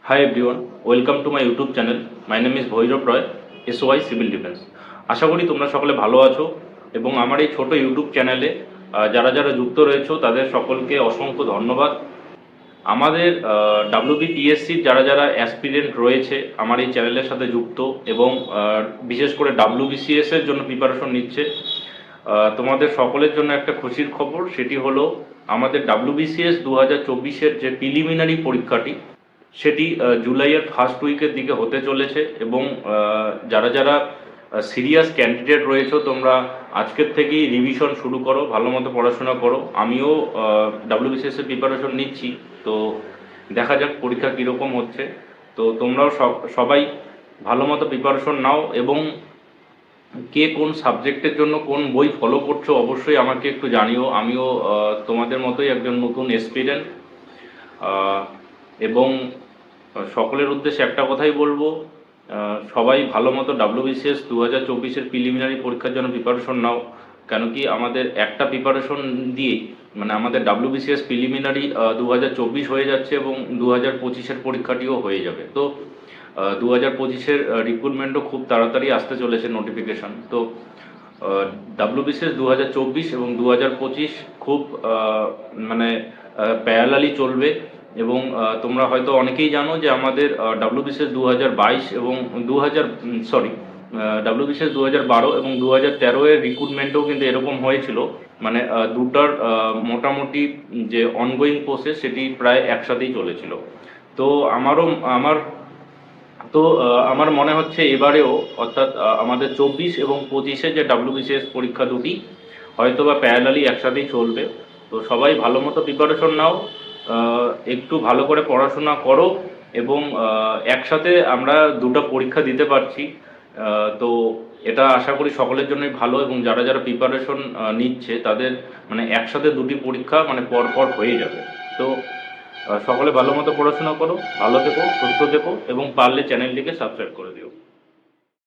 Hi everyone, welcome to my YouTube channel. My name is Bhairab Roy, SOI civil defence. আশা করি তোমরা সকলে ভালো আছো এবং আমার এই ছোট ইউটিউব চ্যানেলে যারা যারা যুক্ত রয়েছো তাদের সকলকে অসংখ্য ধন্যবাদ। আমাদের WBPSCর যারা যারা অ্যাসপিরেন্ট রয়েছে আমার এই চ্যানেলের সাথে যুক্ত এবং বিশেষ করে WBCS এর জন্য প্রিপারেশন নিচ্ছে, তোমাদের সকলের জন্য একটা খুশির খবর, সেটি হলো আমাদের WBCS 2024-এর যে প্রিলিমিনারি পরীক্ষাটি সেটি জুলাইয়ের ফার্স্ট উইকের দিকে হতে চলেছে এবং যারা যারা সিরিয়াস ক্যান্ডিডেট রয়েছে তোমরা আজকের থেকেই রিভিশন শুরু করো, ভালো মতো পড়াশোনা করো। আমিও WBCS এর প্রিপারেশন নিচ্ছি, তো দেখা যাক পরীক্ষা কীরকম হচ্ছে। তো তোমরাও সবাই ভালো মতো প্রিপারেশন নাও এবং কে কোন সাবজেক্টের জন্য কোন বই ফলো করছো অবশ্যই আমাকে একটু জানিও। আমিও তোমাদের মতোই একজন নতুন এসপিরেন্ট এবং সকলের উদ্দেশ্যে একটা কথাই বলবো, সবাই ভালো মতো WBCS 2024-এর প্রিলিমিনারি পরীক্ষার জন্য প্রিপারেশন নাও। কেন কি আমাদের একটা প্রিপারেশন দিয়েই মানে আমাদের WBCS প্রিলিমিনারি 2024 হয়ে যাচ্ছে এবং 2025-এর পরীক্ষাটিও হয়ে যাবে। তো 2025-এর রিক্রুটমেন্টও খুব তাড়াতাড়ি আসতে চলেছে নোটিফিকেশান। তো WBCS 2024 এবং 2025 খুব মানে প্যারালালি চলবে এবং তোমরা হয়তো অনেকেই জানো যে আমাদের WBCS 2022 এবং WBCS 2012 এবং 2013-এর রিক্রুটমেন্টও কিন্তু এরকম হয়েছিল, মানে দুটার মোটামুটি যে অনগোয়িং প্রসেস সেটি প্রায় একসাথেই চলেছিল। তো আমার মনে হচ্ছে এবারেও অর্থাৎ আমাদের 24 এবং 25-এ যে WBCS পরীক্ষা দুটি হয়তো বা প্যারালালি একসাথেই চলবে। তো সবাই ভালো মতো প্রিপারেশন নাও, একটু ভালো করে পড়াশোনা করো এবং একসাথে আমরা দুটো পরীক্ষা দিতে পারছি, তো এটা আশা করি সকলের জন্যই ভালো এবং যারা যারা প্রিপারেশন নিচ্ছে তাদের মানে একসাথে দুটি পরীক্ষা মানে পরপর হয়ে যাবে। তো সকলে ভালো মতো পড়াশোনা করো, ভালো থেকো, সুস্থ থেকো এবং পারলে চ্যানেলটিকে সাবস্ক্রাইব করে দিও।